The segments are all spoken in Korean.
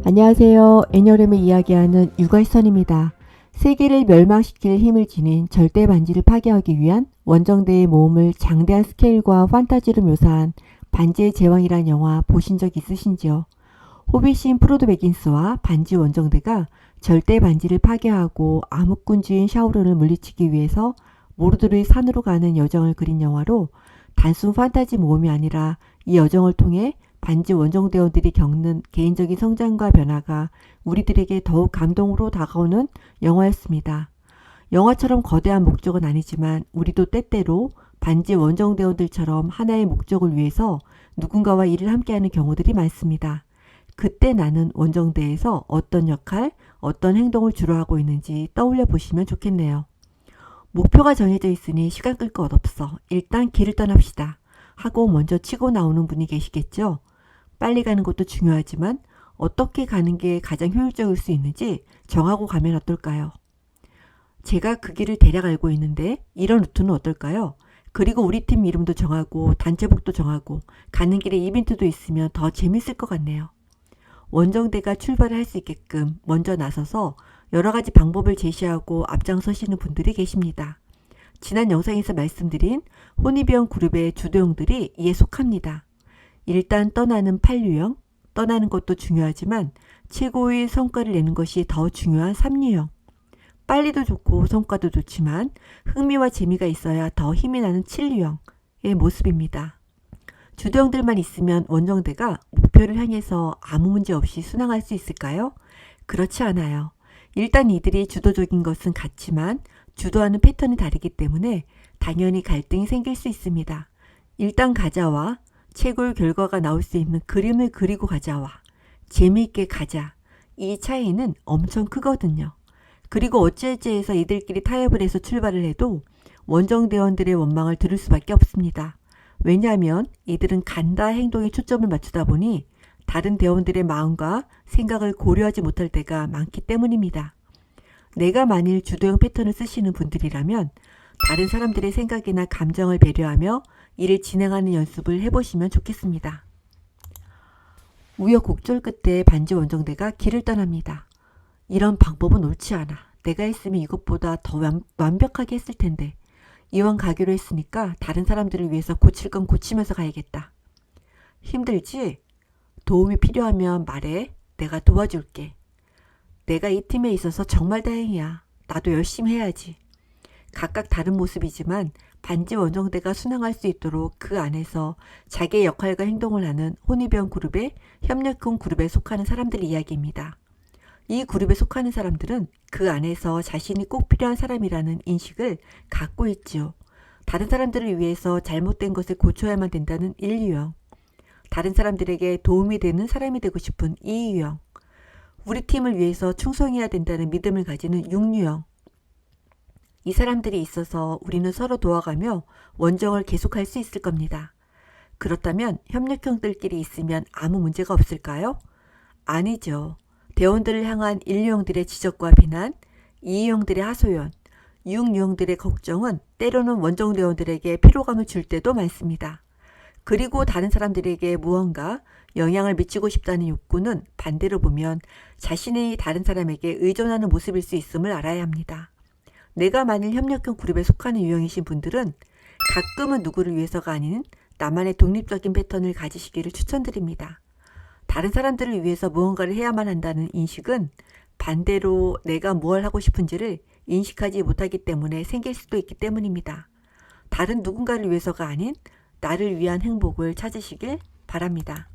안녕하세요. 애녀름을 이야기하는 육아시선입니다. 세계를 멸망시킬 힘을 지닌 절대 반지를 파괴하기 위한 원정대의 모험을 장대한 스케일과 판타지로 묘사한 반지의 제왕이란 영화 보신 적 있으신지요? 호빗신 프로도 베긴스와 반지 원정대가 절대 반지를 파괴하고 암흑군주인 샤오른을 물리치기 위해서 모르드르의 산으로 가는 여정을 그린 영화로 단순 판타지 모험이 아니라 이 여정을 통해 반지 원정대원들이 겪는 개인적인 성장과 변화가 우리들에게 더욱 감동으로 다가오는 영화였습니다. 영화처럼 거대한 목적은 아니지만 우리도 때때로 반지 원정대원들처럼 하나의 목적을 위해서 누군가와 일을 함께하는 경우들이 많습니다. 그때 나는 원정대에서 어떤 역할, 어떤 행동을 주로 하고 있는지 떠올려 보시면 좋겠네요. 목표가 정해져 있으니 시간 끌 것 없어. 일단 길을 떠납시다. 하고 먼저 치고 나오는 분이 계시겠죠? 빨리 가는 것도 중요하지만 어떻게 가는 게 가장 효율적일 수 있는지 정하고 가면 어떨까요? 제가 그 길을 대략 알고 있는데 이런 루트는 어떨까요? 그리고 우리 팀 이름도 정하고 단체복도 정하고 가는 길에 이벤트도 있으면 더 재밌을 것 같네요. 원정대가 출발을 할 수 있게끔 먼저 나서서 여러 가지 방법을 제시하고 앞장서시는 분들이 계십니다. 지난 영상에서 말씀드린 호니비언 그룹의 주도형들이 이에 속합니다. 일단 떠나는 판류형, 떠나는 것도 중요하지만 최고의 성과를 내는 것이 더 중요한 3류형, 빨리도 좋고 성과도 좋지만 흥미와 재미가 있어야 더 힘이 나는 7류형의 모습입니다. 주도형들만 있으면 원정대가 목표를 향해서 아무 문제 없이 순항할 수 있을까요? 그렇지 않아요. 일단 이들이 주도적인 것은 같지만 주도하는 패턴이 다르기 때문에 당연히 갈등이 생길 수 있습니다. 일단 가자와 최고의 결과가 나올 수 있는 그림을 그리고 가자와 재미있게 가자, 이 차이는 엄청 크거든요. 그리고 어찌어찌해서 이들끼리 타협을 해서 출발을 해도 원정대원들의 원망을 들을 수밖에 없습니다. 왜냐하면 이들은 간다 행동에 초점을 맞추다 보니 다른 대원들의 마음과 생각을 고려하지 못할 때가 많기 때문입니다. 내가 만일 주도형 패턴을 쓰시는 분들이라면 다른 사람들의 생각이나 감정을 배려하며 일을 진행하는 연습을 해보시면 좋겠습니다. 우여곡절 끝에 반지 원정대가 길을 떠납니다. 이런 방법은 옳지 않아. 내가 했으면 이것보다 더 완벽하게 했을 텐데. 이왕 가기로 했으니까 다른 사람들을 위해서 고칠 건 고치면서 가야겠다. 힘들지? 도움이 필요하면 말해. 내가 도와줄게. 내가 이 팀에 있어서 정말 다행이야. 나도 열심히 해야지. 각각 다른 모습이지만 반지 원정대가 순항할 수 있도록 그 안에서 자기의 역할과 행동을 하는 호니비언 그룹의 협력형 그룹에 속하는 사람들 이야기입니다. 이 그룹에 속하는 사람들은 그 안에서 자신이 꼭 필요한 사람이라는 인식을 갖고 있지요. 다른 사람들을 위해서 잘못된 것을 고쳐야만 된다는 1유형, 다른 사람들에게 도움이 되는 사람이 되고 싶은 2유형, 우리 팀을 위해서 충성해야 된다는 믿음을 가지는 6유형. 이 사람들이 있어서 우리는 서로 도와가며 원정을 계속할 수 있을 겁니다. 그렇다면 협력형들끼리 있으면 아무 문제가 없을까요? 아니죠. 대원들을 향한 1유형들의 지적과 비난, 2유형들의 하소연, 6유형들의 걱정은 때로는 원정대원들에게 피로감을 줄 때도 많습니다. 그리고 다른 사람들에게 무언가 영향을 미치고 싶다는 욕구는 반대로 보면 자신이 다른 사람에게 의존하는 모습일 수 있음을 알아야 합니다. 내가 만일 협력형 그룹에 속하는 유형이신 분들은 가끔은 누구를 위해서가 아닌 나만의 독립적인 패턴을 가지시기를 추천드립니다. 다른 사람들을 위해서 무언가를 해야만 한다는 인식은 반대로 내가 무엇을 하고 싶은지를 인식하지 못하기 때문에 생길 수도 있기 때문입니다. 다른 누군가를 위해서가 아닌 나를 위한 행복을 찾으시길 바랍니다.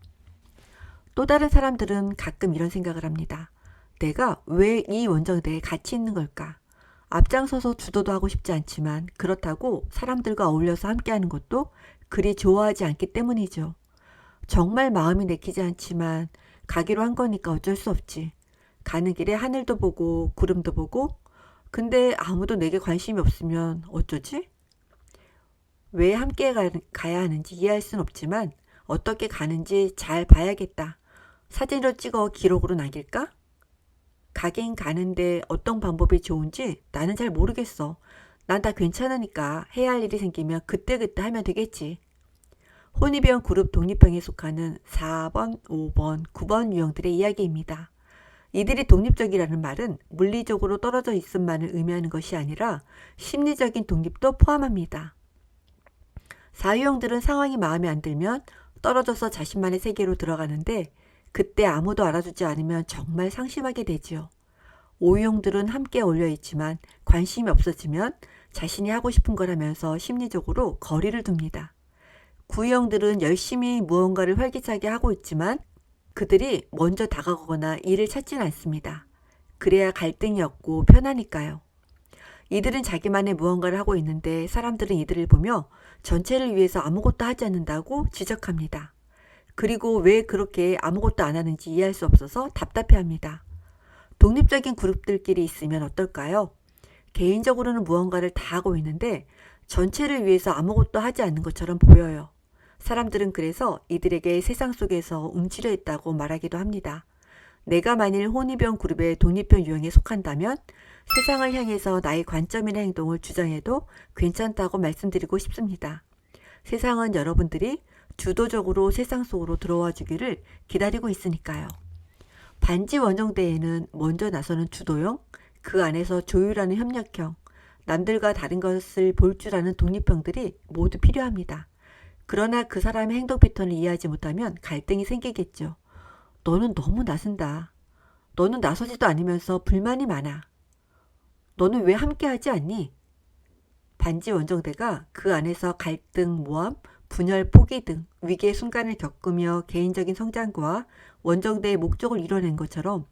또 다른 사람들은 가끔 이런 생각을 합니다. 내가 왜 이 원정대에 같이 있는 걸까? 앞장서서 주도도 하고 싶지 않지만 그렇다고 사람들과 어울려서 함께하는 것도 그리 좋아하지 않기 때문이죠. 정말 마음이 내키지 않지만 가기로 한 거니까 어쩔 수 없지. 가는 길에 하늘도 보고 구름도 보고 근데 아무도 내게 관심이 없으면 어쩌지? 왜 함께 가야 하는지 이해할 순 없지만 어떻게 가는지 잘 봐야겠다. 사진으로 찍어 기록으로 남길까? 가긴 가는데 어떤 방법이 좋은지 나는 잘 모르겠어. 난 다 괜찮으니까 해야 할 일이 생기면 그때그때 하면 되겠지. 호니비언 그룹 독립형에 속하는 4번, 5번, 9번 유형들의 이야기입니다. 이들이 독립적이라는 말은 물리적으로 떨어져 있음만을 의미하는 것이 아니라 심리적인 독립도 포함합니다. 사유형들은 상황이 마음에 안 들면 떨어져서 자신만의 세계로 들어가는데 그때 아무도 알아주지 않으면 정말 상심하게 되지요. O형들은 함께 어울려 있지만 관심이 없어지면 자신이 하고 싶은 걸 하면서 심리적으로 거리를 둡니다. X형들은 열심히 무언가를 활기차게 하고 있지만 그들이 먼저 다가가거나 일을 찾진 않습니다. 그래야 갈등이 없고 편하니까요. 이들은 자기만의 무언가를 하고 있는데 사람들은 이들을 보며 전체를 위해서 아무것도 하지 않는다고 지적합니다. 그리고 왜 그렇게 아무것도 안 하는지 이해할 수 없어서 답답해합니다. 독립적인 그룹들끼리 있으면 어떨까요? 개인적으로는 무언가를 다 하고 있는데 전체를 위해서 아무것도 하지 않는 것처럼 보여요. 사람들은 그래서 이들에게 세상 속에서 움츠려 있다고 말하기도 합니다. 내가 만일 혼이병 그룹의 독립형 유형에 속한다면 세상을 향해서 나의 관점이나 행동을 주장해도 괜찮다고 말씀드리고 싶습니다. 세상은 여러분들이 주도적으로 세상 속으로 들어와 주기를 기다리고 있으니까요. 반지 원정대에는 먼저 나서는 주도형, 그 안에서 조율하는 협력형, 남들과 다른 것을 볼 줄 아는 독립형들이 모두 필요합니다. 그러나 그 사람의 행동 패턴을 이해하지 못하면 갈등이 생기겠죠. 너는 너무 나선다. 너는 나서지도 않으면서 불만이 많아. 너는 왜 함께하지 않니? 반지 원정대가 그 안에서 갈등, 모함, 분열, 포기 등 위기의 순간을 겪으며 개인적인 성장과 원정대의 목적을 이뤄낸 것처럼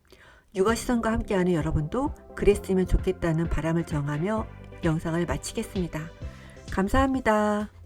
육아시선과 함께하는 여러분도 그랬으면 좋겠다는 바람을 정하며 영상을 마치겠습니다. 감사합니다.